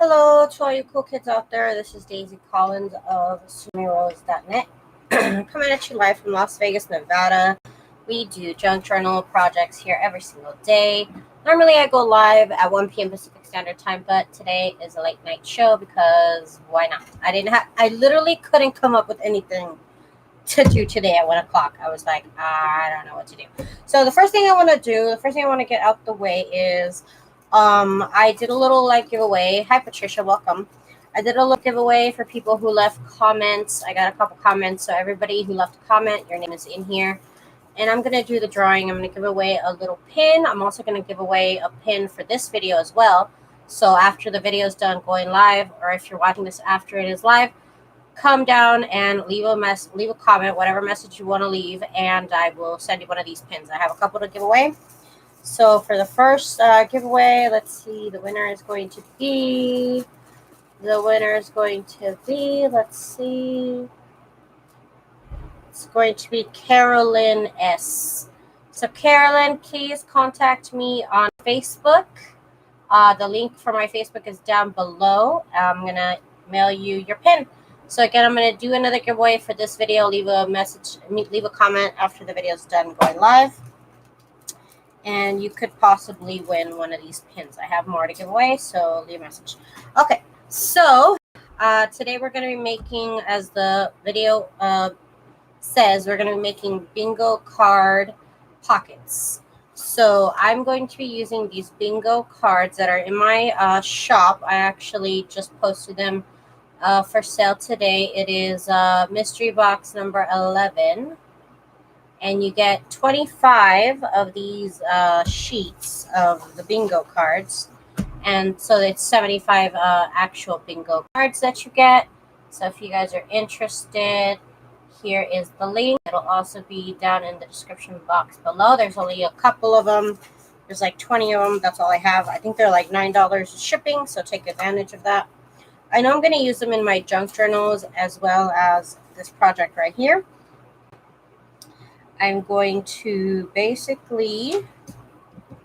Hello to all you cool kids out there. This is Daisy Collins of TsunamiRose.net. Coming at you live from Las Vegas, Nevada. We do junk journal projects here every single day. Normally I go live at 1 p.m. Pacific Standard Time, but today is a late night show because why not? I literally couldn't come up with anything to do today at 1 o'clock. I was like, I don't know what to do. So the first thing I want to get out the way is I did a little giveaway. Hi Patricia, welcome. I did a little giveaway for people who left comments. I got a couple comments, so everybody who left a comment, your name is in here. And I'm going to do the drawing. I'm going to give away a little pin. I'm also going to give away a pin for this video as well. So after the video is done going live, or if you're watching this after it is live, come down and leave a comment, whatever message you want to leave, and I will send you one of these pins. I have a couple to give away. So for the first giveaway, let's see, the winner is going to be, let's see, it's going to be Carolyn S. So Carolyn, please contact me on Facebook. The link for my Facebook is down below. I'm going to mail you your pin. So again, I'm going to do another giveaway for this video. Leave a comment after the video is done going live. And you could possibly win one of these pins. I have more to give away, so leave a message. Okay, so today we're going to be making, as the video says, we're going to be making bingo card pockets. So I'm going to be using these bingo cards that are in my shop. I actually just posted them for sale today. It is mystery box number 11. And you get 25 of these sheets of the bingo cards. And so it's 75 actual bingo cards that you get. So if you guys are interested, here is the link. It'll also be down in the description box below. There's only a couple of them. There's like 20 of them. That's all I have. I think they're like $9 shipping, so take advantage of that. I know I'm going to use them in my junk journals as well as this project right here. I'm going to basically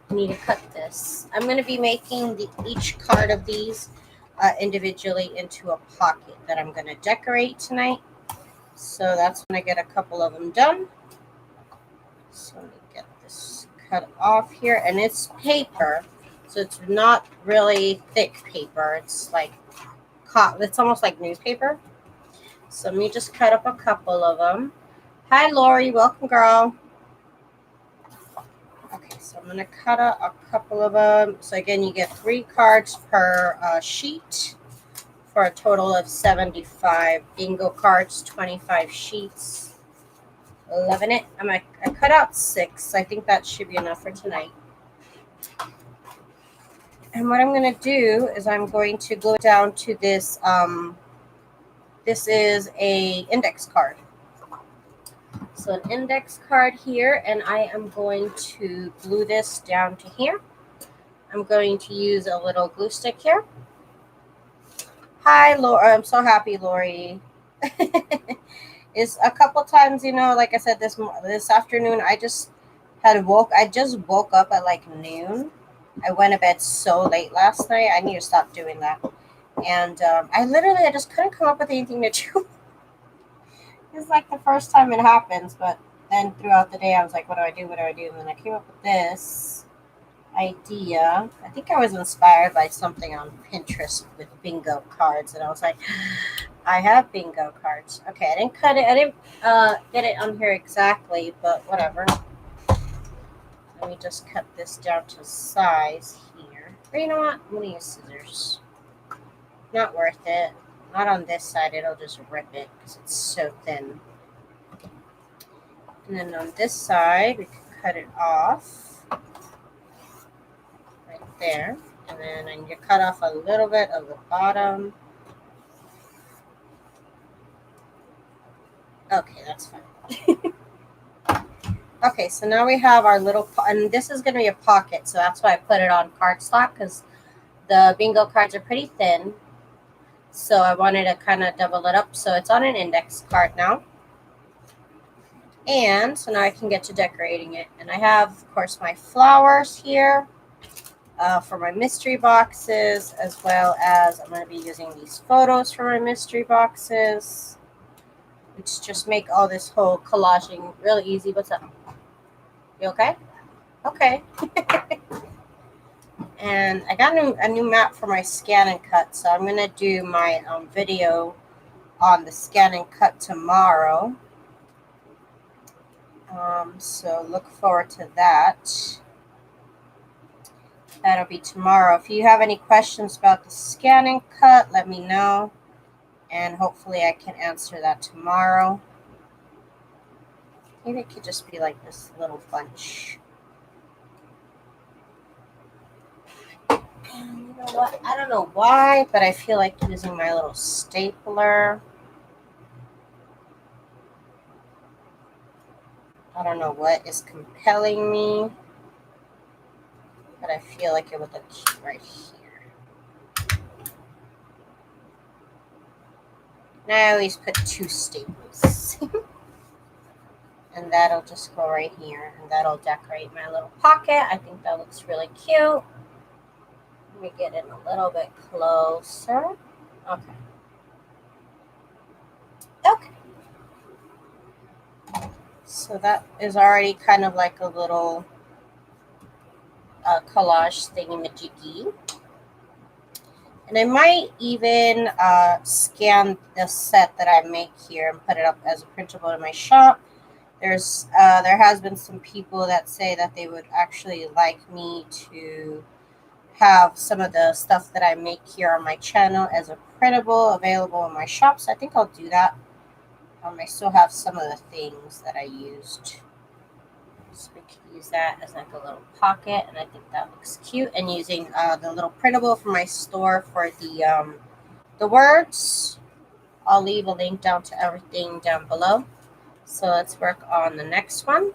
need to cut this. I'm going to be making each card of these individually into a pocket that I'm going to decorate tonight. So that's when I get a couple of them done. So let me get this cut off here. And it's paper, so it's not really thick paper. It's like it's almost like newspaper. So let me just cut up a couple of them. Hi, Lori. Welcome, girl. Okay, so I'm going to cut a couple of them. So, again, you get 3 cards per sheet for a total of 75 bingo cards, 25 sheets. Loving it. I cut out 6. I think that should be enough for tonight. And what I'm going to do is I'm going to go down to this. This is a index card. So an index card here, and I am going to glue this down to here. I'm going to use a little glue stick here. Hi, Lori. I'm so happy, Lori. It's a couple times, you know, like I said, this afternoon, I just woke up at like noon. I went to bed so late last night. I need to stop doing that. And I just couldn't come up with anything to do. It's like the first time it happens, but then throughout the day I was like, what do I do? What do I do? And then I came up with this idea. I think I was inspired by something on Pinterest with bingo cards, and I was like, I have bingo cards. Okay, I didn't cut it. I didn't get it on here exactly, but whatever. Let me just cut this down to size here. Or you know what? I'm going to use scissors. Not worth it. Not on this side, it'll just rip it because it's so thin. And then on this side, we can cut it off right there. And then I need to cut off a little bit of the bottom. Okay, that's fine. Okay, so now we have our little, and this is going to be a pocket, so that's why I put it on cardstock because the bingo cards are pretty thin. So I wanted to kind of double it up. So it's on an index card now. And so now I can get to decorating it. And I have, of course, my flowers here. for my mystery boxes, as well as I'm going to be using these photos for my mystery boxes, which just make all this whole collaging really easy. What's up? You okay? Okay. And I got a new map for my scan and cut, so I'm going to do my video on the scan and cut tomorrow. So look forward to that. That'll be tomorrow. If you have any questions about the scan and cut, let me know, and hopefully I can answer that tomorrow. Maybe it could just be like this little bunch. And you know what? I don't know why, but I feel like using my little stapler. I don't know what is compelling me, but I feel like it would look cute right here. And I always put 2 staples. And that'll just go right here, and that'll decorate my little pocket. I think that looks really cute. Let me get in a little bit closer. Okay. Okay. So that is already kind of like a little collage thingy-majiggy. And I might even scan the set that I make here and put it up as a printable in my shop. There has been some people that say that they would actually like me to have some of the stuff that I make here on my channel as a printable available in my shop. So I think I'll do that. I still have some of the things that I used. So we can use that as like a little pocket, and I think that looks cute. And using the little printable from my store for the words. I'll leave a link down to everything down below. So let's work on the next one.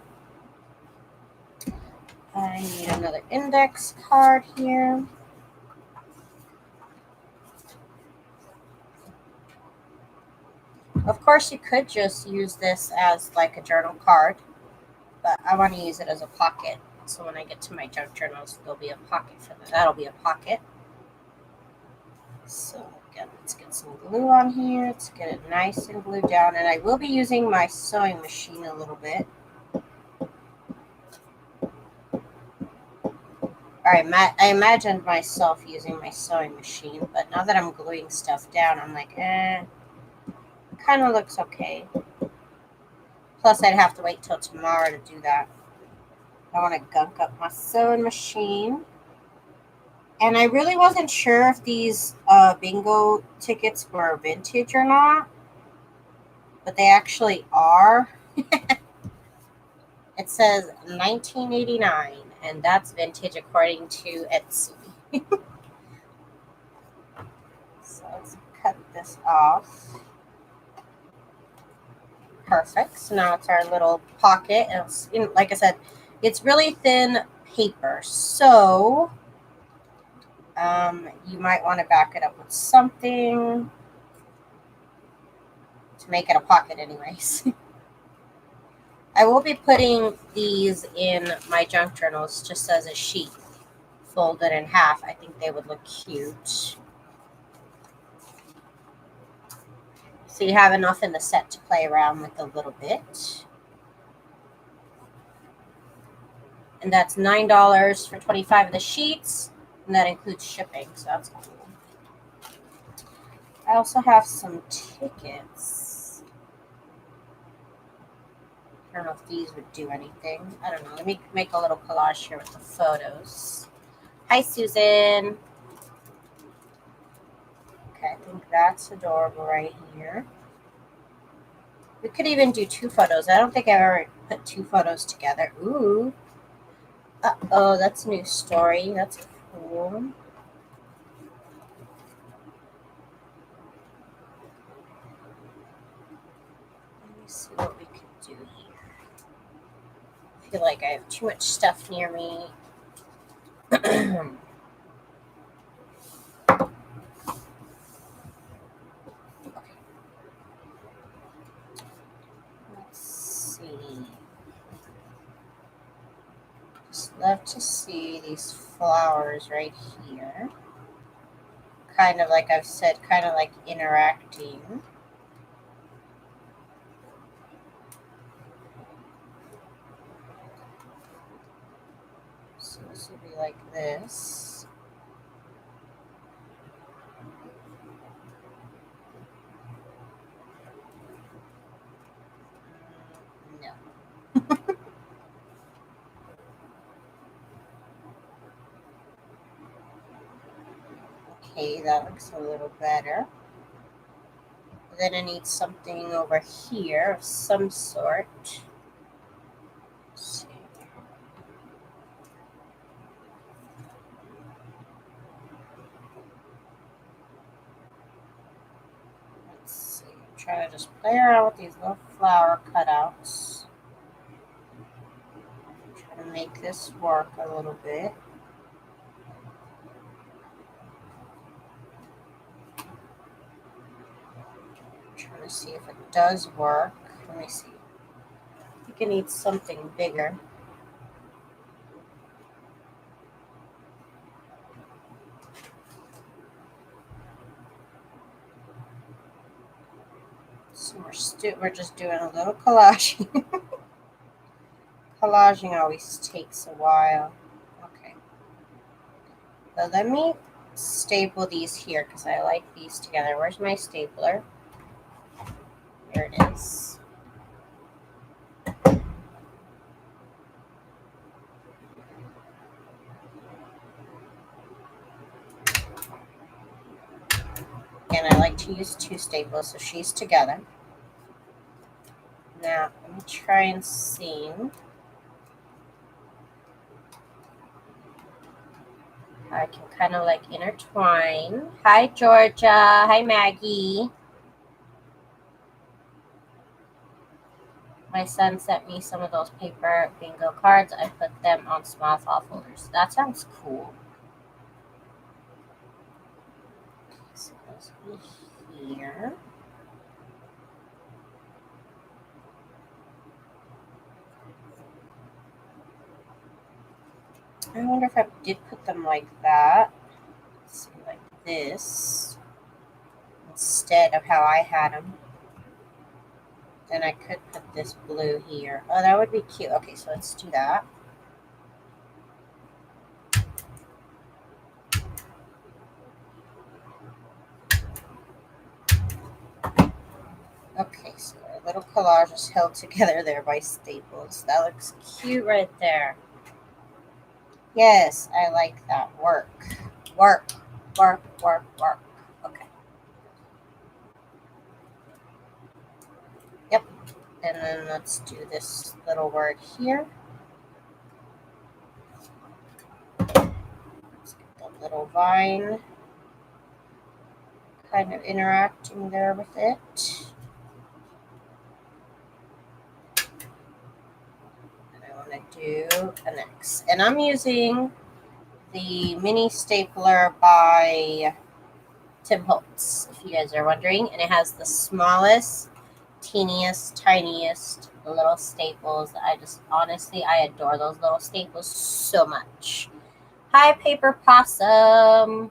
I need another index card here. Of course, you could just use this as like a journal card, but I want to use it as a pocket. So when I get to my junk journals, there'll be a pocket for that. That'll be a pocket. So again, let's get some glue on here. Let's get it nice and glued down. And I will be using my sewing machine a little bit. All right, I imagined myself using my sewing machine, but now that I'm gluing stuff down, I'm like, kind of looks okay. Plus, I'd have to wait till tomorrow to do that. I want to gunk up my sewing machine. And I really wasn't sure if these bingo tickets were vintage or not, but they actually are. It says 1989, and that's vintage according to Etsy. So let's cut this off. Perfect. So now it's our little pocket. And it's, like I said, it's really thin paper. So you might want to back it up with something to make it a pocket anyways. I will be putting these in my junk journals just as a sheet, folded in half. I think they would look cute. So you have enough in the set to play around with a little bit. And that's $9 for 25 of the sheets, and that includes shipping, so that's cool. I also have some tickets. I don't know if these would do anything. I don't know. Let me make a little collage here with the photos. Hi, Susan. Okay, I think that's adorable right here. We could even do 2 photos. I don't think I've ever put 2 photos together. Ooh. Uh-oh, that's a new story. That's cool. Let me see what we could do here. I feel like I have too much stuff near me. Let's see. Just love to see these flowers right here. Kind of like I've said, kind of like interacting. So this would be like this. No. Okay, that looks a little better. Then I need something over here of some sort. Let's see. Let's see. Try to just play around with these little flower cutouts. Try to make this work a little bit. Trying to see if it does work. Let me see. I think it needs something bigger. So we're just doing a little collaging. Collaging always takes a while. Okay. So let me staple these here because I like these together. Where's my stapler? Here it is. And I like to use two staples, so she's together. Now, let me try and see. I can kind of like intertwine. Hi, Georgia. Hi, Maggie. My son sent me some of those paper bingo cards. I put them on small file folders. That sounds cool. So those will be here. I wonder if I did put them like that. Let's see, like this, instead of how I had them. Then I could put this blue here. Oh, that would be cute. Okay, so let's do that. Okay, so our little collage is held together there by staples. That looks cute right there. Yes, I like that. Work. Work. Work, work, work. Okay. Yep. And then let's do this little word here. Let's get the little vine kind of interacting there with it. And I want to do an X. And I'm using the mini stapler by Tim Holtz, if you guys are wondering. And it has the smallest, teeniest, tiniest little staples. I just, honestly, I adore those little staples so much. Hi, Paper Possum.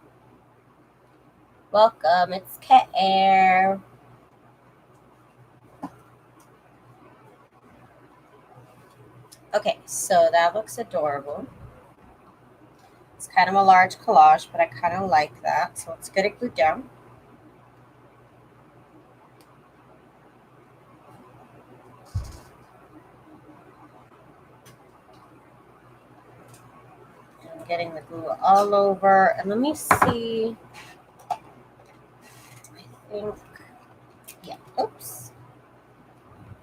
Welcome. It's Cat Air. Okay, so that looks adorable. It's kind of a large collage, but I kind of like that. So let's get it glued down. I'm getting the glue all over. And let me see. I think, yeah, oops.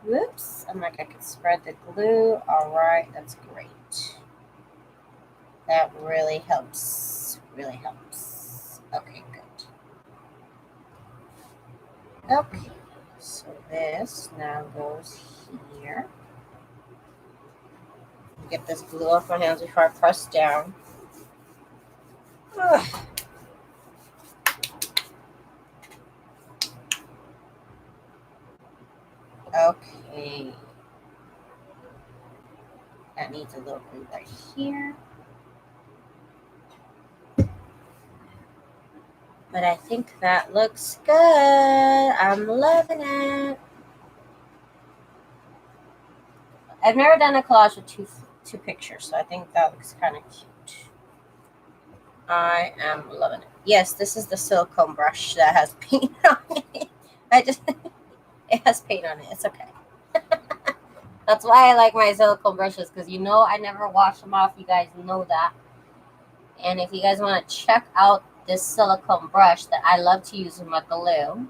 Whoops. I'm like, I could spread the glue. All right, that's great. That really helps. Really helps. Okay, good. Okay, so this now goes here. Get this glue off my hands before I press down. Ugh. Okay. That needs a little bit right here. But I think that looks good. I'm loving it. I've never done a collage with two pictures, so I think that looks kind of cute. I am loving it. Yes, this is the silicone brush that has paint on it. It has paint on it. It's okay. That's why I like my silicone brushes, because you know I never wash them off. You guys know that. And if you guys want to check out this silicone brush that I love to use with my glue,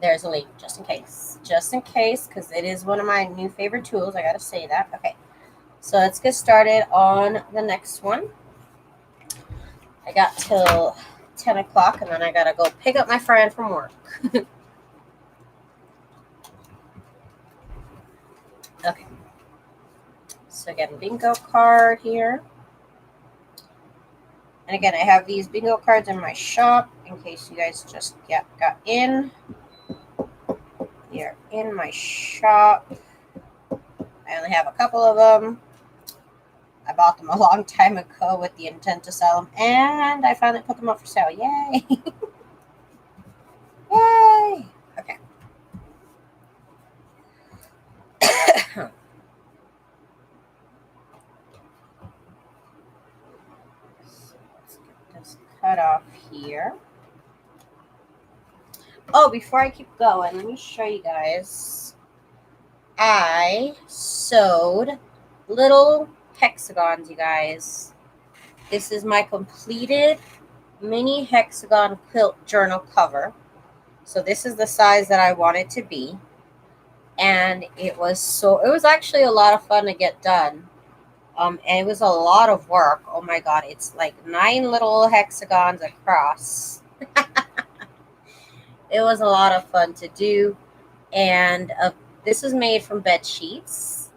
there's a link just in case. Just in case, because it is one of my new favorite tools. I got to say that. Okay. So let's get started on the next one. I got till 10 o'clock, and then I got to go pick up my friend from work. Okay. So again, bingo card here. And again, I have these bingo cards in my shop in case you guys just got in. They're in my shop. I only have a couple of them. I bought them a long time ago with the intent to sell them, and I finally put them up for sale. Yay! Yay! Okay. So let's get this cut off here. Oh, before I keep going, let me show you guys. I sewed little hexagons, you guys. This is my completed mini hexagon quilt journal cover. So this is the size that I want it to be. And it was actually a lot of fun to get done. And it was a lot of work. Oh my God, it's like 9 little hexagons across. It was a lot of fun to do. And this is made from bed sheets.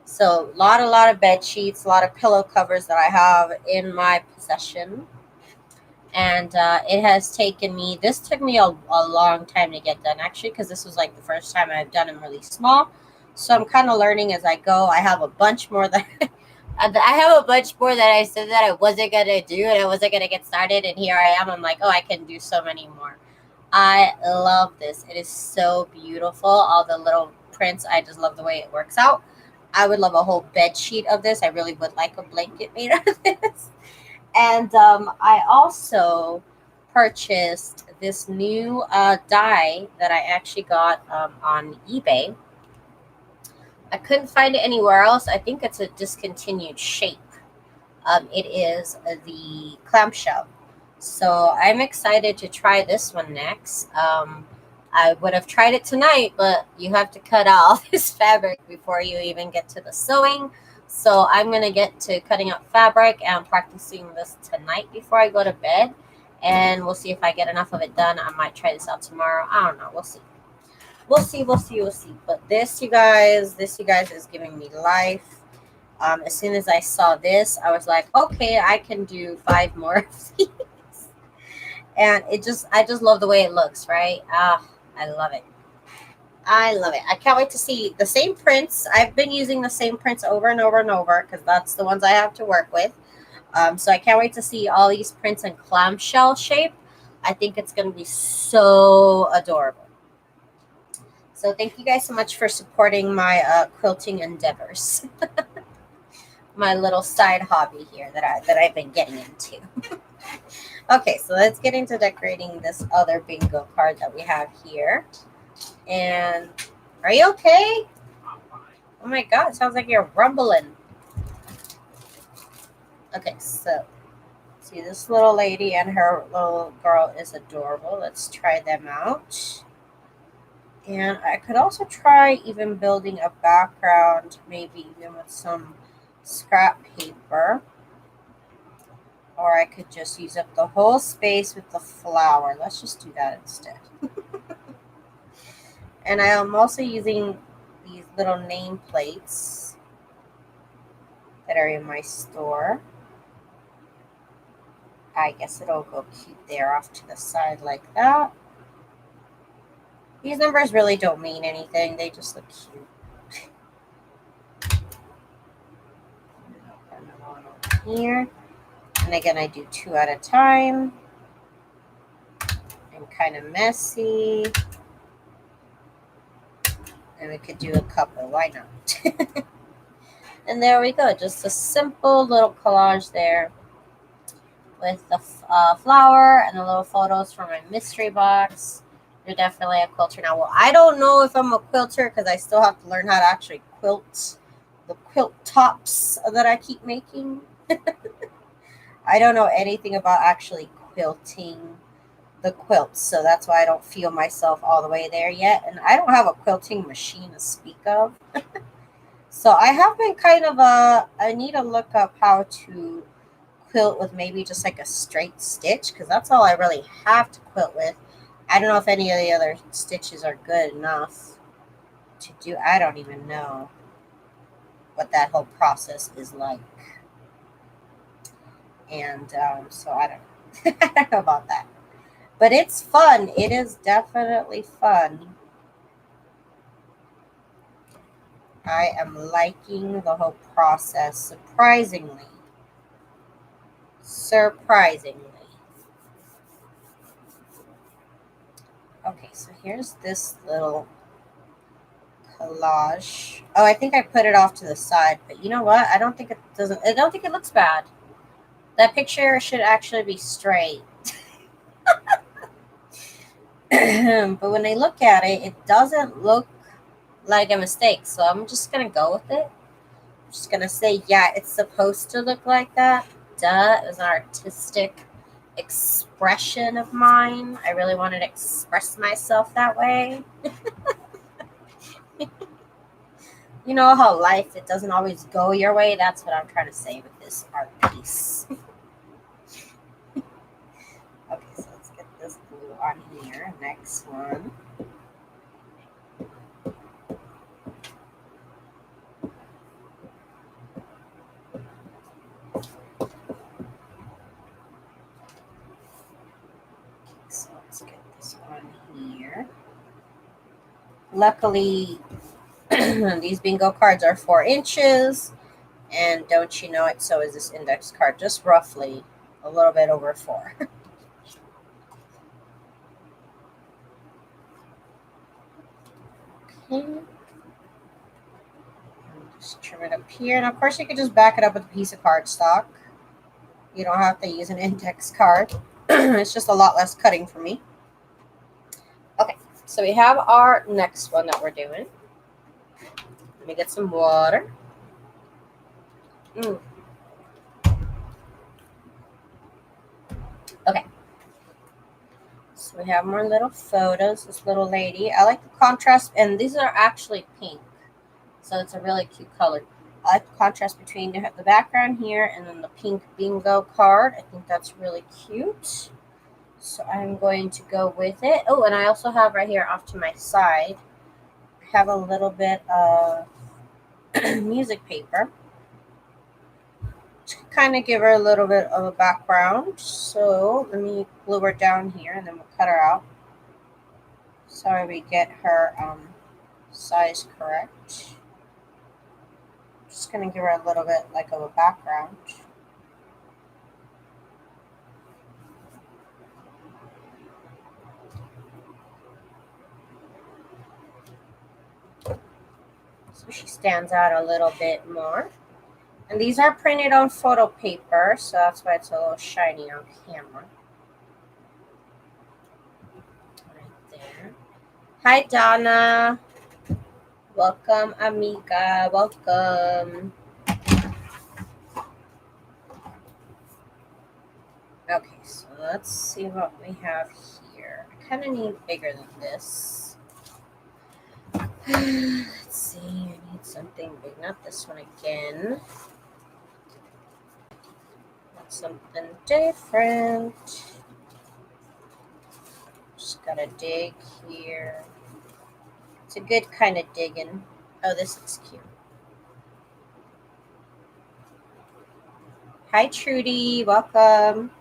So a lot of bed sheets, a lot of pillow covers that I have in my possession. And it has taken me, this took me a long time to get done, actually, because this was like the first time I've done them really small. So I'm kind of learning as I go. I have a bunch more that I said that I wasn't going to do, and I wasn't going to get started. And here I am. I'm like, oh, I can do so many more. I love this. It is so beautiful. All the little prints. I just love the way it works out. I would love a whole bed sheet of this. I really would like a blanket made out of this. And I also purchased this new die that I actually got on eBay. I couldn't find it anywhere else. I think it's a discontinued shape. It is the clamshell. So I'm excited to try this one next. I would have tried it tonight, but you have to cut out all this fabric before you even get to the sewing. So I'm going to get to cutting up fabric and practicing this tonight before I go to bed. And we'll see if I get enough of it done. I might try this out tomorrow. I don't know. We'll see. We'll see. But this, you guys is giving me life. As soon as I saw this, I was like, okay, I can do 5 more of these. And I just love the way it looks, right? I love it. I can't wait to see the same prints. I've been using the same prints over and over and over because that's the ones I have to work with. So I can't wait to see all these prints in clamshell shape. I think it's going to be so adorable. So thank you guys so much for supporting my quilting endeavors. My little side hobby here that I've been getting into. Okay, so let's get into decorating this other bingo card that we have here. And are you okay? Oh my God, it sounds like you're rumbling. Okay, so see, this little lady and her little girl is adorable. Let's try them out. And I could also try even building a background, maybe even with some scrap paper. Or I could just use up the whole space with the flower. Let's just do that instead. And I am also using these little name plates that are in my store. I guess it'll go cute there off to the side like that. These numbers really don't mean anything. They just look cute. here. And again, I do 2 at a time. I'm kind of messy. And we could do a couple, why not? And there we go, just a simple little collage there with the flower and the little photos from my mystery box. You're definitely a quilter now. Well, I don't know if I'm a quilter because I still have to learn how to actually quilt the quilt tops that I keep making. I don't know anything about actually quilting the quilts, so that's why I don't feel myself all the way there yet. And I don't have a quilting machine to speak of. So I have been kind of I need to look up how to quilt with maybe just like a straight stitch, because that's all I really have to quilt with. I don't know if any of the other stitches are good enough to do. I don't even know what that whole process is like. And so I don't know. I don't know about that. But it's fun. It is definitely fun. I am liking the whole process, surprisingly. Surprisingly. Okay, so here's this little collage. Oh, I think I put it off to the side, but you know what? I don't think it looks bad. That picture should actually be straight. But when I look at it, it doesn't look like a mistake. So I'm just gonna go with it. I'm just gonna say, yeah, it's supposed to look like that. Duh, it was an artistic expression of mine. I really wanted to express myself that way. You know how life, it doesn't always go your way. That's what I'm trying to say with this art piece. Okay, so let's get this glue on here. Next one. So let's get this on here. Luckily, these bingo cards are 4 inches. And don't you know it, so is this index card. Just roughly a little bit over 4. Okay. Just trim it up here. And of course, you could just back it up with a piece of cardstock. You don't have to use an index card. It's just a lot less cutting for me. Okay, so we have our next one that we're doing. Let me get some water. Okay. So we have more little photos. This little lady. I like the contrast, and these are actually pink. So it's a really cute color. I like the contrast between the background here and then the pink bingo card. I think that's really cute. So I'm going to go with it. Oh, and I also have right here off to my side, I have a little bit of music paper to kind of give her a little bit of a background. So let me glue her down here and then we'll cut her out. So we get her size correct. Just going to give her a little bit like of a background. So she stands out a little bit more. And these are printed on photo paper, so that's why it's a little shiny on camera. Right there. Hi, Donna. Welcome, amiga. Welcome. Okay, so let's see what we have here. I kind of need bigger than this. Let's see. I need something big. Not this one again. Want something different. Just gotta dig here. It's a good kind of digging. Oh, this looks cute. Hi, Trudy. Welcome.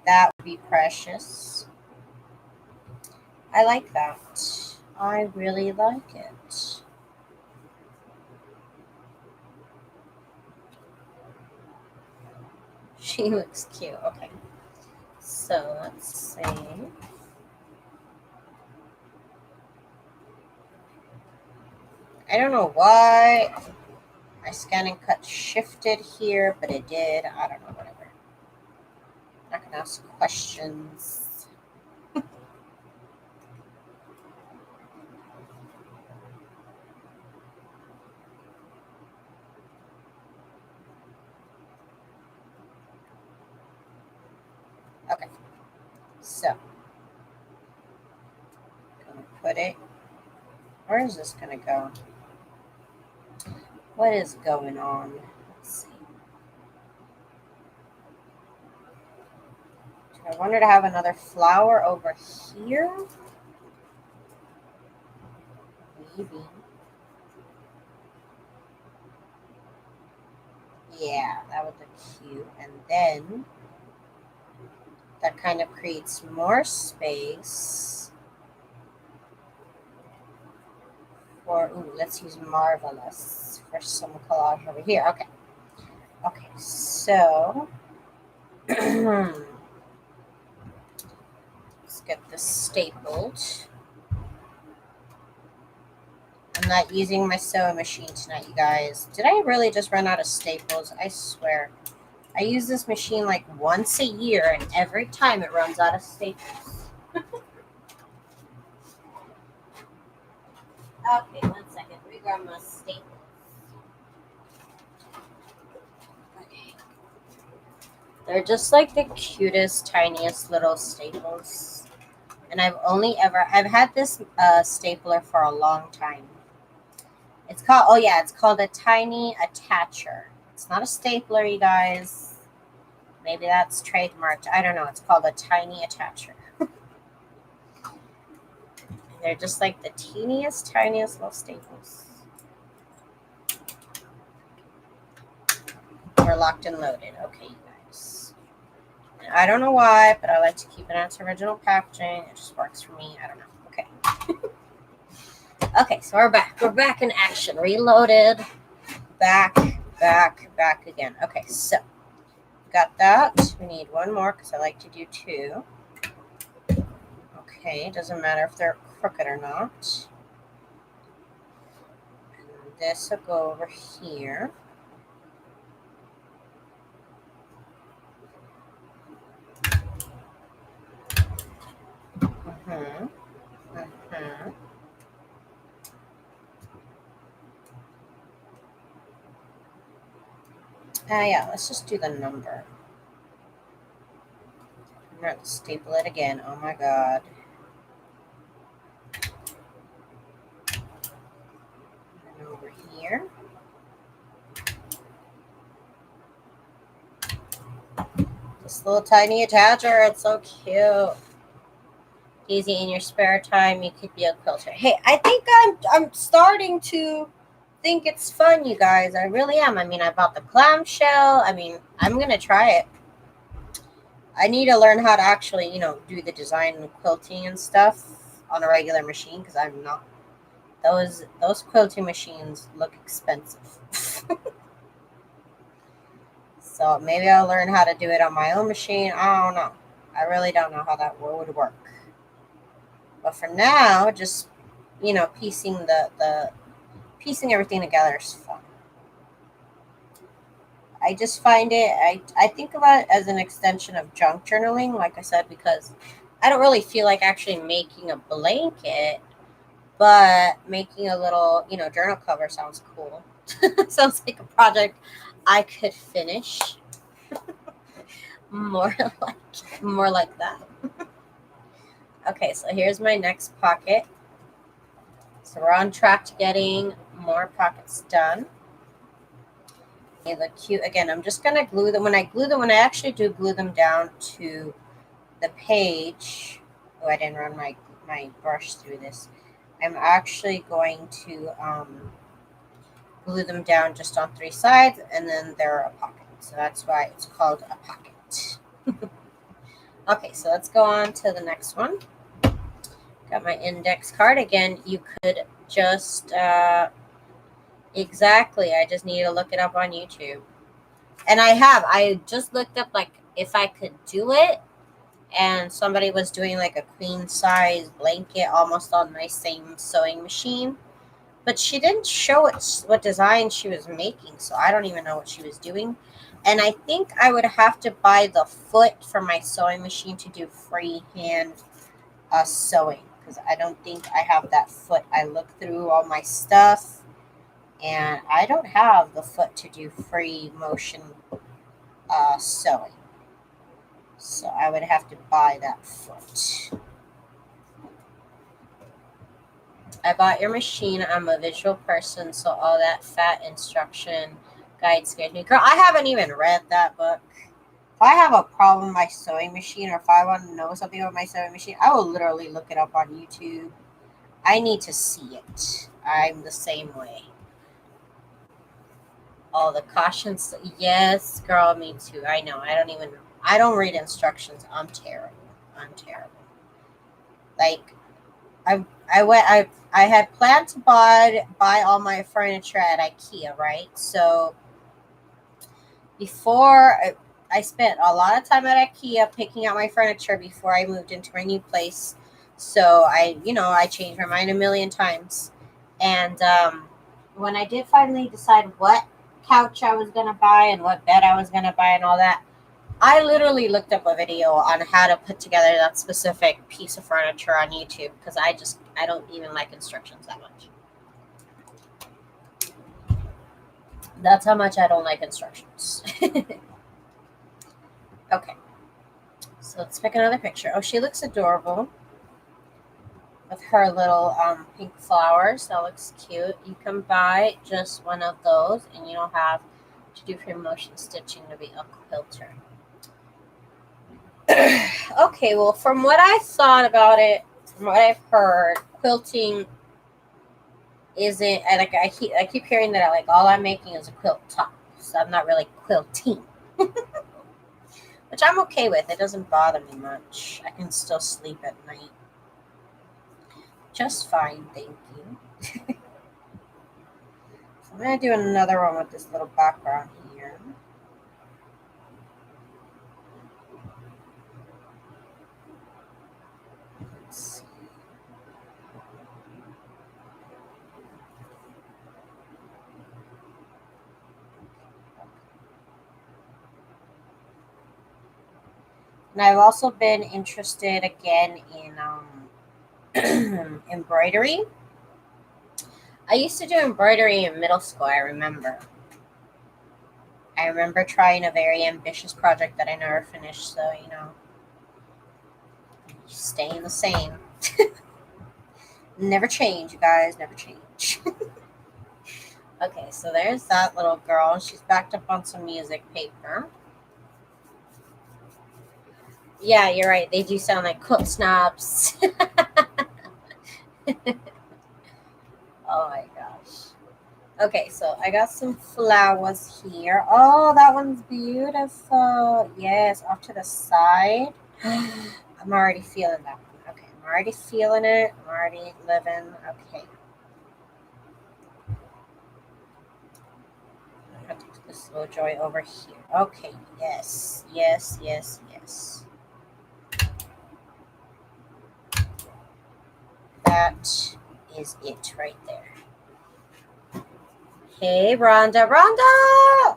That would be precious. I like that. I really like it. She looks cute. Okay. So let's see. I don't know why my scan and cut shifted here, but it did. I don't know, whatever. I'm not gonna ask questions. Okay. So I'm gonna put it. Where is this gonna go? What is going on? Let's see. Do I want her to have another flower over here? Maybe. Yeah, that would look cute. And then that kind of creates more space for, ooh, let's use Marvelous for some collage over here. Okay. Okay, so let's get this stapled. I'm not using my sewing machine tonight, you guys. Did I really just run out of staples? I swear. I use this machine like once a year, and every time it runs out of staples. Okay, 1 second. Let me grab my staples. Okay. They're just like the cutest, tiniest little staples. And I've had this stapler for a long time. It's called, oh yeah, it's called a tiny attacher. It's not a stapler, you guys. Maybe that's trademarked. I don't know. It's called a tiny attacher. They're just like the teeniest, tiniest little staples. We're locked and loaded. Okay, you guys. And I don't know why, but I like to keep it on its original packaging. It just works for me. I don't know. Okay. Okay, so we're back. We're back in action. Reloaded. Back again. Okay, so got that. We need one more because I like to do two. Okay, doesn't matter if they're crooked or not. And this will go over here. Yeah, let's just do the number. I'm going to staple it again. Oh my god. And over here. This little tiny attacher, it's so cute. Easy in your spare time, you could be a quilter. Hey, I think I'm starting to think it's fun, you guys. I really am. I mean, I bought the clamshell. I mean, I'm gonna try it. I need to learn how to actually, do the design and quilting and stuff on a regular machine because I'm not. Those quilting machines look expensive. So maybe I'll learn how to do it on my own machine. I don't know. I really don't know how that would work. But for now, just piecing piecing everything together is fun. I just find it. I think about it as an extension of junk journaling, like I said, because I don't really feel like actually making a blanket, but making a little journal cover sounds cool. Sounds like a project I could finish. more like that. Okay, so here's my next pocket. So we're on track to getting more pockets done. They look cute. Again, I'm just gonna glue them. When I actually do glue them down to the page. Oh, I didn't run my brush through this. I'm actually going to glue them down just on 3 sides, and then they're a pocket. So that's why it's called a pocket. Okay, so let's go on to the next one. Got my index card. Again, you could just, exactly, I just need to look it up on YouTube. And I just looked up like if I could do it, and somebody was doing like a queen size blanket almost on my same sewing machine, but she didn't show what design she was making, so I don't even know what she was doing. And I think I would have to buy the foot for my sewing machine to do freehand sewing, because I don't think I have that foot. I looked through all my stuff and I don't have the foot to do free motion sewing. So I would have to buy that foot. I bought your machine. I'm a visual person, so all that fat instruction guide scared me. Girl, I haven't even read that book. If I have a problem with my sewing machine, or if I want to know something about my sewing machine, I will literally look it up on YouTube. I need to see it. I'm the same way. All the cautions. Yes, girl, me too. I know. I don't read instructions. I'm terrible. I'm terrible. Like, I had planned to buy all my furniture at IKEA, right? So before I spent a lot of time at IKEA picking out my furniture before I moved into my new place. So I changed my mind a million times. And when I did finally decide what couch I was going to buy and what bed I was going to buy and all that, I literally looked up a video on how to put together that specific piece of furniture on YouTube, because I don't even like instructions that much. That's how much I don't like instructions. Okay. So let's pick another picture. Oh, she looks adorable with her little pink flowers. That looks cute. You can buy just one of those, and you don't have to do free motion stitching to be a quilter. Okay, well, from what I thought about it, from what I've heard, quilting isn't. I keep hearing that all I'm making is a quilt top, so I'm not really quilting. Which I'm okay with. It doesn't bother me much. I can still sleep at night just fine, thank you. So I'm going to do another one with this little background here. Let's see. And I've also been interested again in embroidery. I used to do embroidery in middle school, I remember. I remember trying a very ambitious project that I never finished, so, staying the same. Never change, you guys, never change. Okay, so there's that little girl. She's backed up on some music paper. Yeah, you're right. They do sound like quilt snobs. Oh my gosh. Okay, so I got some flowers here. Oh, that one's beautiful. Yes, off to the side. I'm already feeling that one. Okay, I'm already feeling it. I'm already living. Okay. I have to put this little joy over here. Okay, yes, yes, yes, yes. That is it right there. Hey, Rhonda. Rhonda!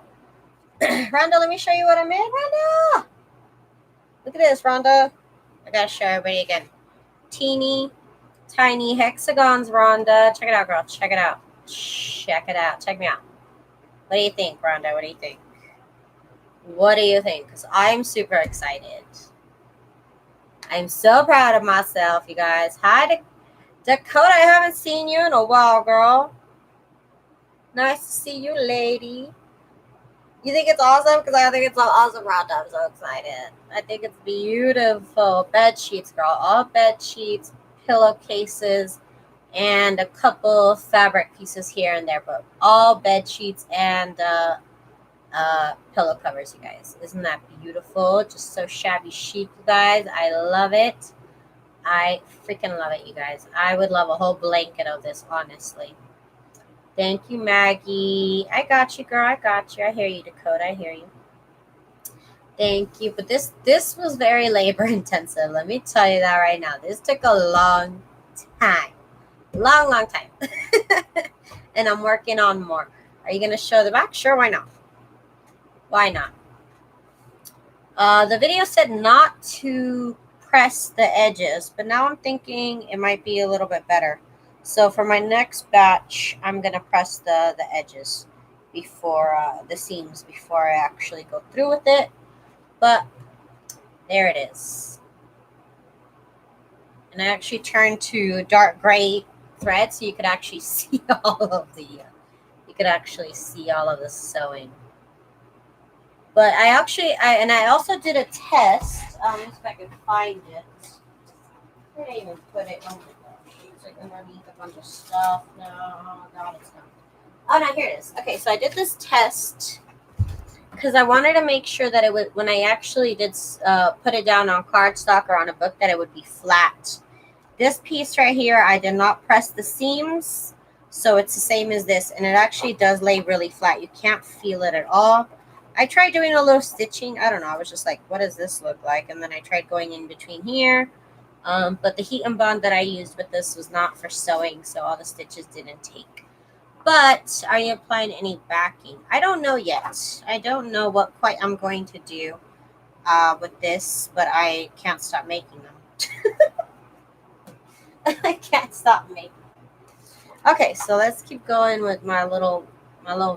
Rhonda, let me show you what I made. Rhonda! Look at this, Rhonda. I gotta show everybody again. Teeny, tiny hexagons, Rhonda. Check it out, girl. Check it out. Check it out. Check me out. What do you think, Rhonda? What do you think? What do you think? Because I'm super excited. I'm so proud of myself, you guys. Hi, Dakota. I haven't seen you in a while, girl. Nice to see you, lady. You think it's awesome? Because I think it's so awesome, Rhonda. I'm so excited. I think it's beautiful. Bed sheets, girl. All bed sheets, pillowcases, and a couple fabric pieces here and there. But all bed sheets and pillow covers, you guys. Isn't that beautiful? Just so shabby chic, you guys. I love it. I freaking love it, you guys. I would love a whole blanket of this, honestly. Thank you, Maggie. I got you, girl. I got you. I hear you, Dakota. I hear you. Thank you. But this was very labor intensive. Let me tell you that right now. This took a long time. Long time. And I'm working on more. Are you going to show the back? Sure, why not? Why not? The video said not to press the edges, but now I'm thinking it might be a little bit better. So for my next batch, I'm going to press the edges before the seams before I actually go through with it. But there it is. And I actually turned to dark gray thread so you could actually see all of the sewing. But I also did a test. Let's see if I can find it. Where did I even put it? Oh my gosh. It's like underneath a bunch of stuff. No, oh god, it's gone. Oh no, here it is. Okay, so I did this test because I wanted to make sure that it would, when I actually did put it down on cardstock or on a book, that it would be flat. This piece right here, I did not press the seams, so it's the same as this, and it actually does lay really flat. You can't feel it at all. I tried doing a little stitching. I don't know. I was just like, what does this look like? And then I tried going in between here. But the heat and bond that I used with this was not for sewing, so all the stitches didn't take. But are you applying any backing? I don't know yet. I don't know what quite I'm going to do with this, but I can't stop making them. I can't stop making them. Okay, so let's keep going with my little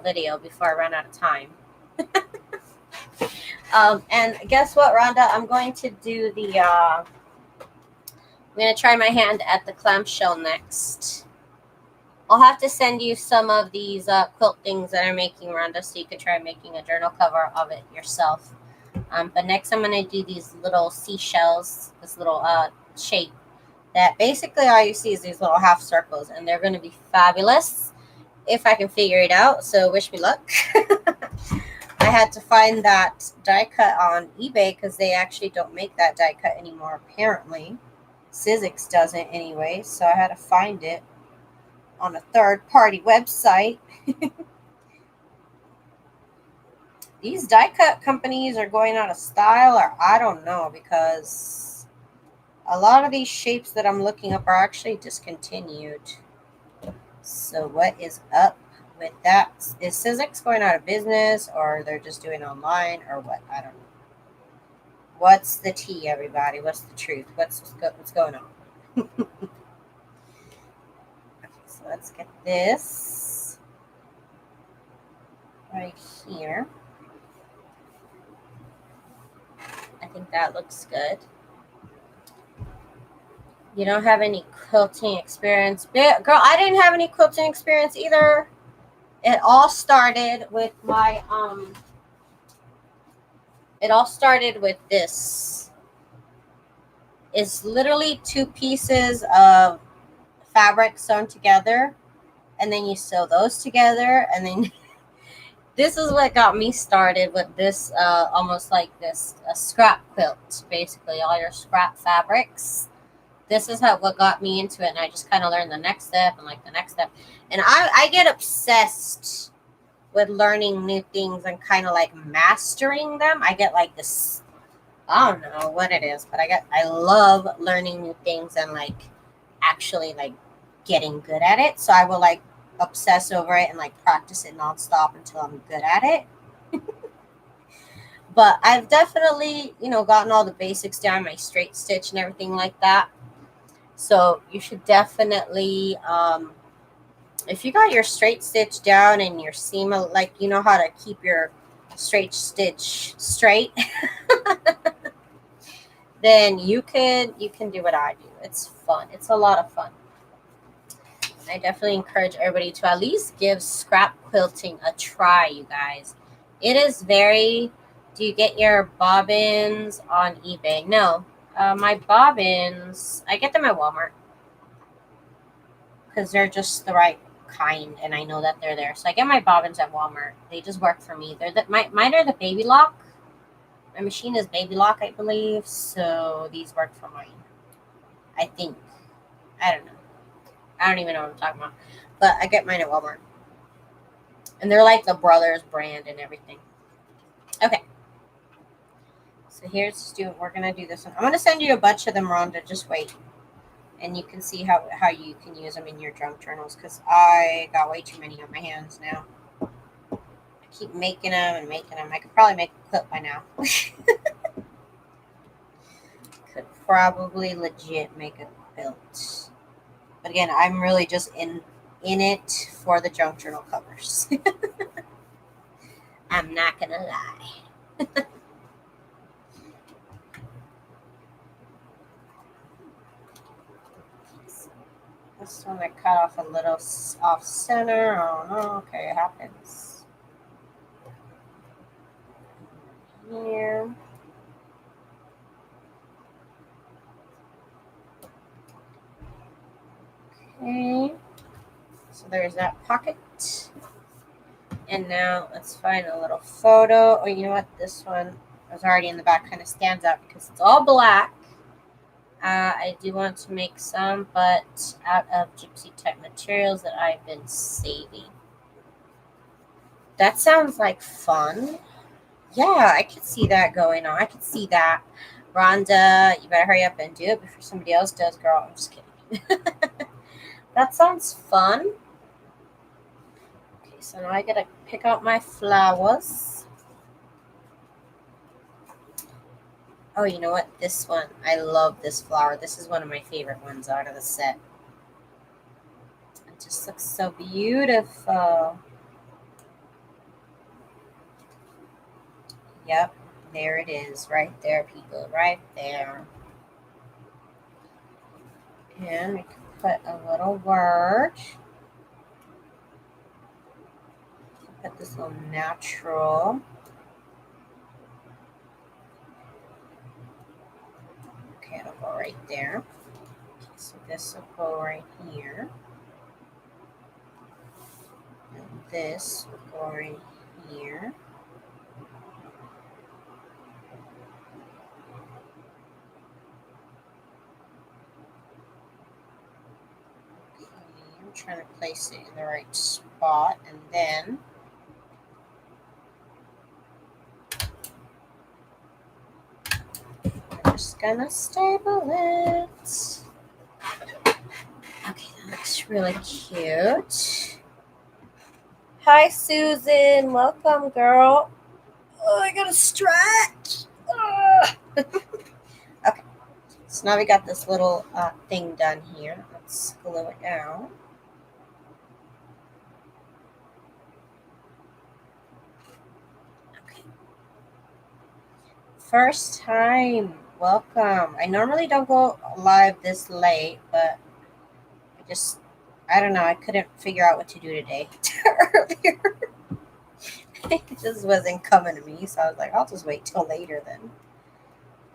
video before I run out of time. And guess what, Rhonda? I'm going to do the I'm going to try my hand at the clamshell next. I'll have to send you some of these quilt things that I'm making, Rhonda, so you could try making a journal cover of it yourself. But next I'm going to do these little seashells, this little shape that basically all you see is these little half circles, and they're going to be fabulous if I can figure it out, so wish me luck. I had to find that die cut on eBay because they actually don't make that die cut anymore, apparently. Sizzix doesn't anyway, so I had to find it on a third-party website. These die cut companies are going out of style, or I don't know, because a lot of these shapes that I'm looking up are actually discontinued. So what is up with that? Is Sizzix going out of business, or they're just doing online, or what? I don't know. What's the tea, everybody? What's the truth? What's going on? Okay, so let's get this right here. I think that looks good. You don't have any quilting experience? Girl, I didn't have any quilting experience either. It all started with my this. It's literally two pieces of fabric sewn together, and then you sew those together, and then this is what got me started with this, almost like this a scrap quilt, basically all your scrap fabrics. This is what got me into it, and I just kind of learned the next step and like the next step. And I get obsessed with learning new things and kind of like mastering them. I get like this, I don't know what it is, but I love learning new things and like actually like getting good at it. So I will like obsess over it and like practice it nonstop until I'm good at it. But I've definitely, gotten all the basics down, my straight stitch and everything like that. So you should definitely, if you got your straight stitch down and your seam, like you know how to keep your straight stitch straight, then you can do what I do. It's fun. It's a lot of fun. I definitely encourage everybody to at least give scrap quilting a try, you guys. It is very... Do you get your bobbins on eBay? No. My bobbins, I get them at Walmart because they're just the right kind, and I know that they're there. So I get my bobbins at Walmart. They just work for me. Mine are the baby lock. My machine is baby lock, I believe. So these work for mine, I think. I don't know. I don't even know what I'm talking about. But I get mine at Walmart. And they're like the Brothers brand and everything. Okay. So here's we're gonna do this one. I'm gonna send you a bunch of them, Rhonda. Just wait, and you can see how you can use them in your junk journals. Because I got way too many on my hands now. I keep making them and making them. I could probably make a clip by now. Could probably legit make a quilt. But again, I'm really just in it for the junk journal covers. I'm not gonna lie. This one I cut off a little off center. Oh no, okay, it happens. Here. Okay. So there's that pocket. And now let's find a little photo. Oh, you know what? This one was already in the back, kind of stands out because it's all black. I do want to make some, but out of gypsy type materials that I've been saving. That sounds like fun. Yeah, I could see that going on. I could see that. Rhonda, you better hurry up and do it before somebody else does, girl. I'm just kidding. That sounds fun. Okay, so now I gotta pick out my flowers. Oh, you know what? This one. I love this flower. This is one of my favorite ones out of the set. It just looks so beautiful. Yep, there it is. Right there, people. Right there. And we can put a little word. Put this little natural. Okay, it'll go right there. Okay, so this will go right here. And this will go right here. Okay, I'm trying to place it in the right spot, and then I'm just gonna staple it. Okay, that looks really cute. Hi, Susan. Welcome, girl. Oh, I gotta stretch. Okay, so now we got this little thing done here. Let's glue it down. Okay. First time. Welcome. I normally don't go live this late, but I don't know. I couldn't figure out what to do today earlier. It just wasn't coming to me, so I was like, I'll just wait till later then.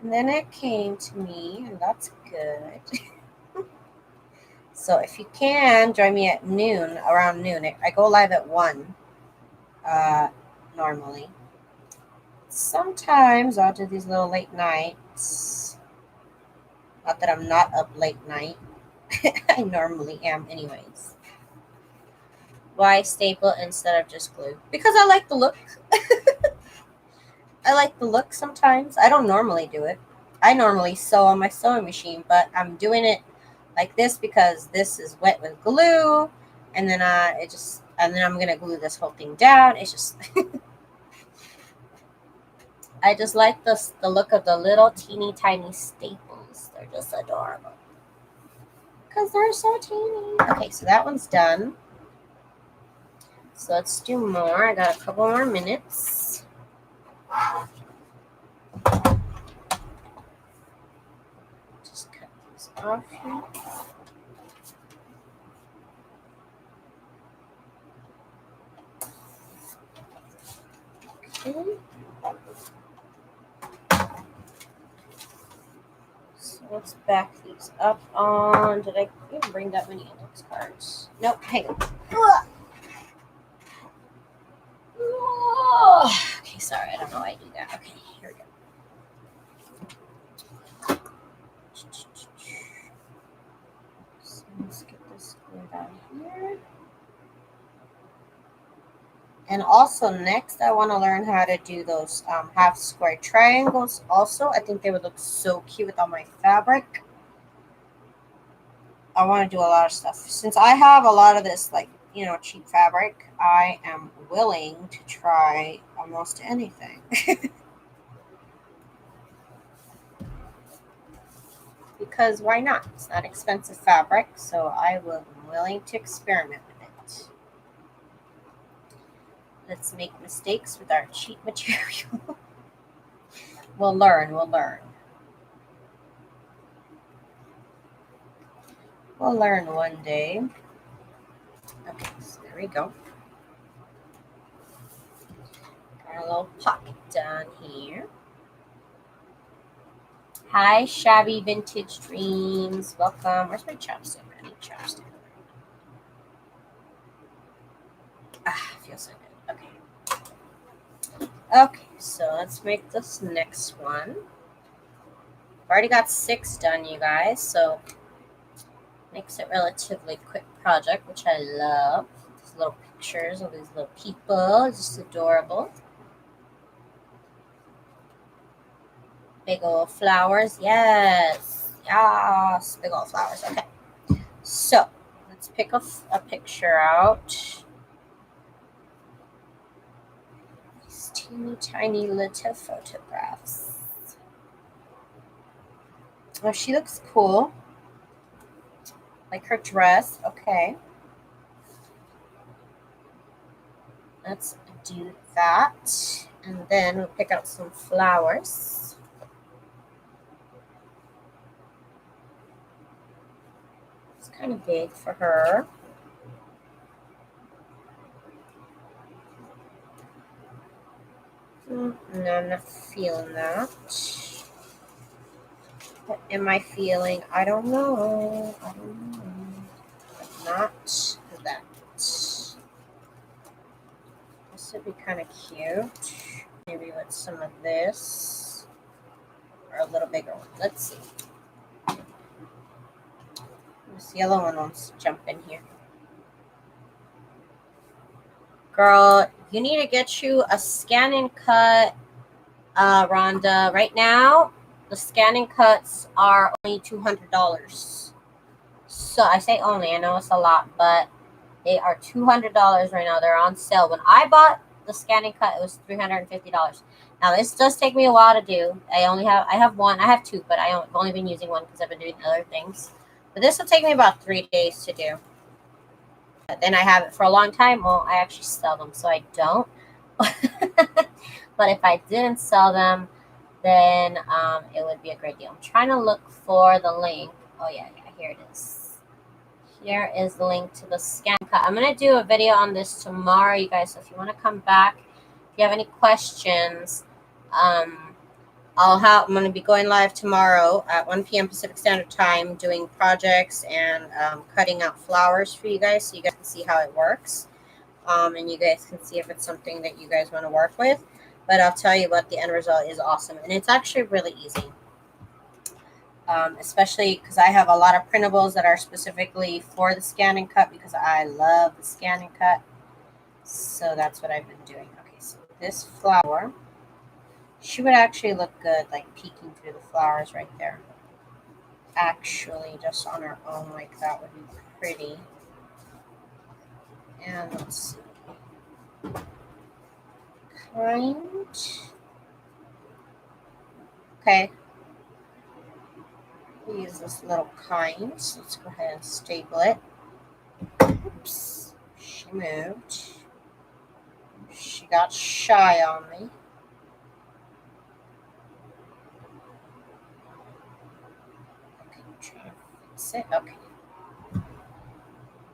And then it came to me, and that's good. So if you can, join me at noon, around noon. I go live at 1 normally. Sometimes I'll do these little late nights. Not that I'm not up late night. I normally am anyways. Why staple instead of just glue? Because I like the look. I like the look sometimes. I don't normally do it. I normally sew on my sewing machine, but I'm doing it like this because this is wet with glue, and then I'm gonna glue this whole thing down. It's just I just like the look of the little teeny tiny staples. They're just adorable because they're so teeny. Okay, so that one's done. So let's do more. I got a couple more minutes. Just cut these off here. Okay. So let's back these up on. Did I even bring that many index cards? Nope. Hang on. Okay, sorry. I don't know why I do that. Okay, here we go. So let's get this glued on here. And also next, I want to learn how to do those half square triangles also. I think they would look so cute with all my fabric. I want to do a lot of stuff. Since I have a lot of this, like, you know, cheap fabric, I am willing to try almost anything. Because why not? It's not expensive fabric, so I'm willing to experiment with it. Let's make mistakes with our cheap material. We'll learn, we'll learn. We'll learn one day. Okay, so there we go. Got a little pocket down here. Hi, Shabby Vintage Dreams. Welcome. Where's my chapstick? I need chapstick. Ah, feels so good. Okay. Okay, so let's make this next one. I've already got 6 done, you guys, so makes it relatively quick project, which I love. These little pictures of these little people, it's just adorable. Big old flowers, yes, yes, big old flowers. Okay, so let's pick a picture out. These teeny tiny little photographs. Oh, she looks cool. Like her dress. Okay. Let's do that. And then we'll pick out some flowers. It's kind of big for her. No, I'm not feeling that. What am I feeling? I don't know. I don't know. But not that. This would be kind of cute. Maybe with some of this. Or a little bigger one. Let's see. This yellow one wants to jump in here. Girl, you need to get you a scan and cut, Rhonda. Right now, the scan and cuts are only $200. So I say only, I know it's a lot, but they are $200 right now. They're on sale. When I bought the scan and cut, it was $350. Now this does take me a while to do. I have 2, but I've only been using one because I've been doing other things. But this will take me about 3 days to do. Then I have it for a long time. Well, I actually sell them, so I don't. But if I didn't sell them, then it would be a great deal. I'm trying to look for the link. Oh, yeah, here it is. Here is the link to the scan cut. I'm going to do a video on this tomorrow, you guys. So if you want to come back, if you have any questions, I'm going to be going live tomorrow at 1 p.m. Pacific Standard Time doing projects and cutting out flowers for you guys so you guys can see how it works. And you guys can see if it's something that you guys want to work with. But I'll tell you what, the end result is awesome. And it's actually really easy. Especially because I have a lot of printables that are specifically for the scan and cut because I love the scan and cut. So that's what I've been doing. Okay, so this flower, she would actually look good like peeking through the flowers right there. Actually, just on her own like that would be pretty. And let's see. Kind. Okay. We use this little kind. So let's go ahead and staple it. Oops. She moved. She got shy on me. Okay, I'm trying to fix it. Okay.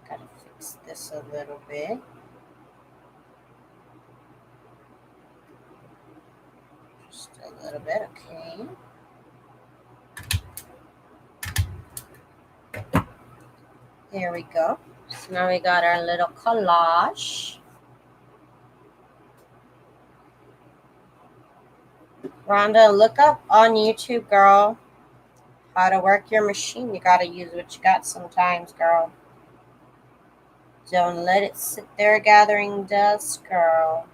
Gotta fix this a little bit. Just a little bit, okay. There we go. So now we got our little collage. Rhonda, look up on YouTube, girl, how to work your machine. You gotta use what you got sometimes, girl. Don't let it sit there gathering dust, girl.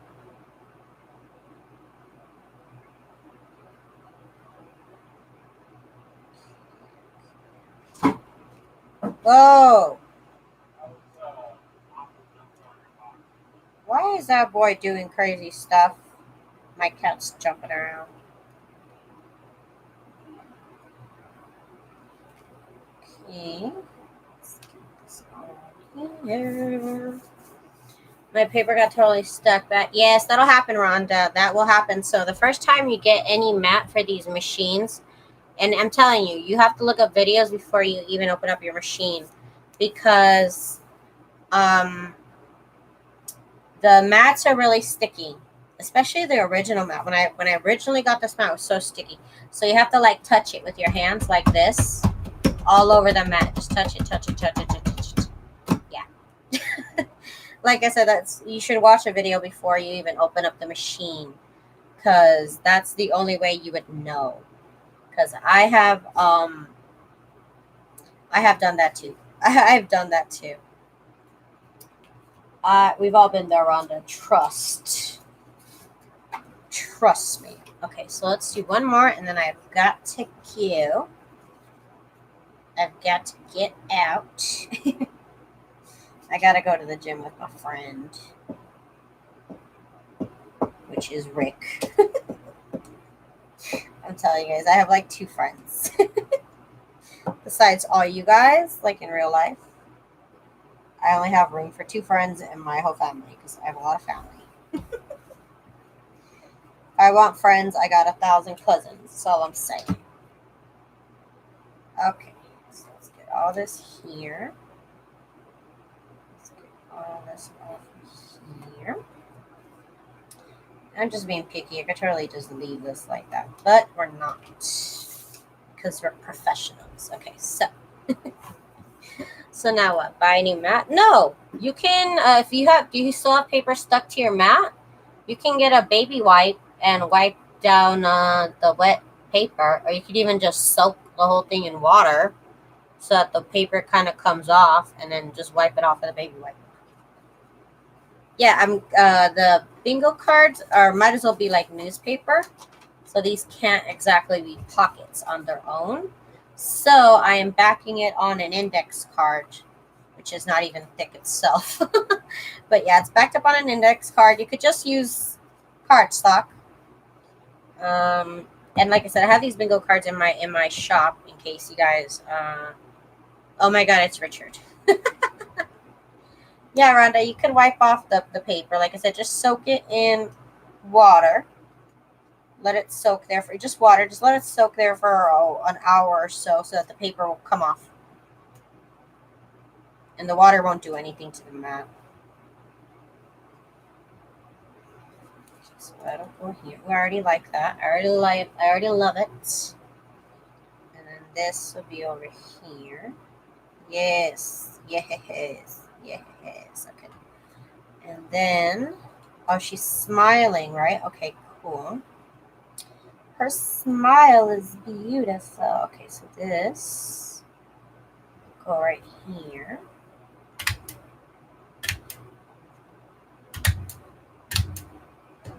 Whoa! Why is that boy doing crazy stuff? My cat's jumping around. Okay. Let's get this on here. My paper got totally stuck. Yes, that'll happen, Rhonda. That will happen. So the first time you get any mat for these machines, and I'm telling you, you have to look up videos before you even open up your machine, because the mats are really sticky, especially the original mat. When I originally got this mat, it was so sticky. So you have to like touch it with your hands like this, all over the mat. Just touch it, touch it, touch it, touch it, touch it. Yeah. Like I said, you should watch a video before you even open up the machine, because that's the only way you would know. Because I have done that too. I've done that too. We've all been there, Rhonda. Trust me. Okay, so let's do one more, and then I've got to go. I've got to get out. I gotta go to the gym with my friend, which is Rick. I'm telling you guys, I have like 2 friends. Besides all you guys, like in real life. I only have room for 2 friends and my whole family, because I have a lot of family. If I want friends, I got 1,000 cousins. That's all I'm saying. Okay, so let's get all this here. Let's get all this off here. I'm just being picky. I could totally just leave this like that, but we're not, because we're professionals. Okay, so so now what? Buy a new mat? No, you can. If you have, do you still have paper stuck to your mat? You can get a baby wipe and wipe down the wet paper, or you could even just soak the whole thing in water so that the paper kind of comes off, and then just wipe it off with a baby wipe. Yeah, the bingo cards might as well be like newspaper, so these can't exactly be pockets on their own. So I am backing it on an index card, which is not even thick itself. But yeah, it's backed up on an index card. You could just use cardstock. And like I said, I have these bingo cards in my shop in case you guys. Oh my God, it's Richard. Yeah, Rhonda, you can wipe off the paper. Like I said, just soak it in water. Let it soak there for just water. Just let it soak there for an hour or so that the paper will come off. And the water won't do anything to the mat. So that'll go here. We already like that. I already love it. And then this will be over here. Yes. Yes. Yes. Okay. And then, oh, she's smiling, right? Okay, cool. Her smile is beautiful. Okay, so this go right here.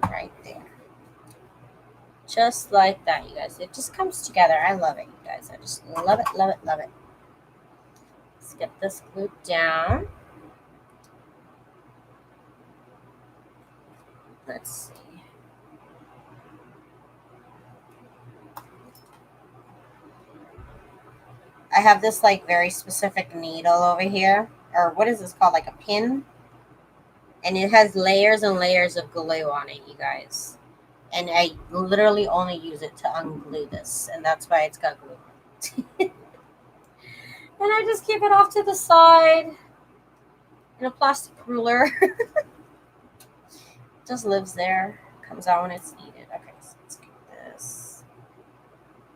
Right there. Just like that, you guys. It just comes together. I love it, you guys. I just love it, love it, love it. Let's get this glued down. Let's see. I have this like very specific needle over here. Or what is this called? Like a pin? And it has layers and layers of glue on it, you guys. And I literally only use it to unglue this. And that's why it's got glue on it. And I just keep it off to the side in a plastic ruler. Just lives there. Comes out when it's needed. Okay, so let's get this.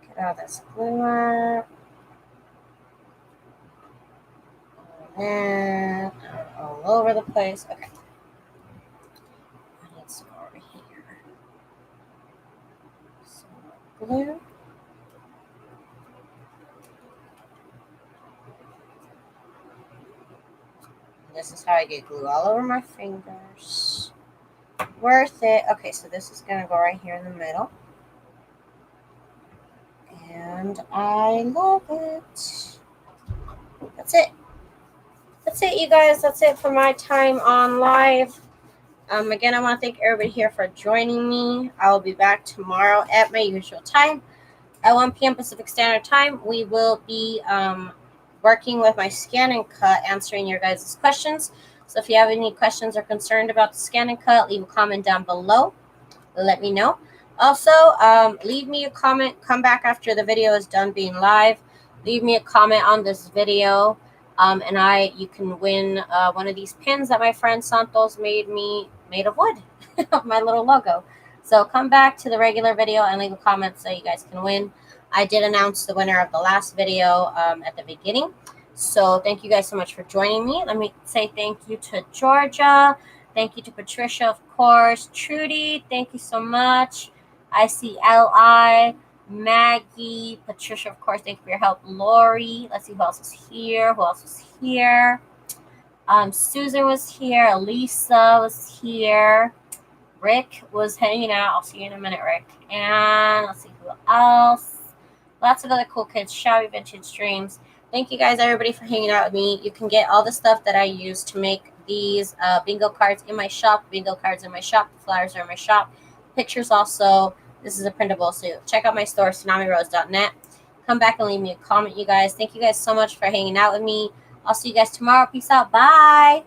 Get all this glue out. And all over the place. Okay. I need some over here. Some more glue. This is how I get glue all over my fingers. Worth it. Okay, so this is going to go right here in the middle. And I love it. That's it. That's it, you guys. That's it for my time on live. Again, I want to thank everybody here for joining me. I will be back tomorrow at my usual time. At 1 p.m. Pacific Standard Time, we will be working with my scan and cut, answering your guys' questions. So if you have any questions or concerned about the scan and cut, leave a comment down below. Let me know. Also, leave me a comment. Come back after the video is done being live. Leave me a comment on this video. And you can win one of these pins that my friend Santos made of wood, of my little logo. So come back to the regular video and leave a comment so you guys can win. I did announce the winner of the last video at the beginning. So thank you guys so much for joining me. Let me say thank you to Georgia. Thank you to Patricia, of course. Trudy, thank you so much. I see L.I., Maggie, Patricia, of course, thank you for your help. Lori, let's see who else is here. Who else was here? Susan was here. Elisa was here. Rick was hanging out. I'll see you in a minute, Rick. And let's see who else. Lots of other cool kids. Shabby Vintage Dreams. Thank you guys, everybody, for hanging out with me. You can get all the stuff that I use to make these bingo cards in my shop. Bingo cards in my shop. The flyers are in my shop. Pictures also. This is a printable, so check out my store, TsunamiRose.net. Come back and leave me a comment, you guys. Thank you guys so much for hanging out with me. I'll see you guys tomorrow. Peace out. Bye.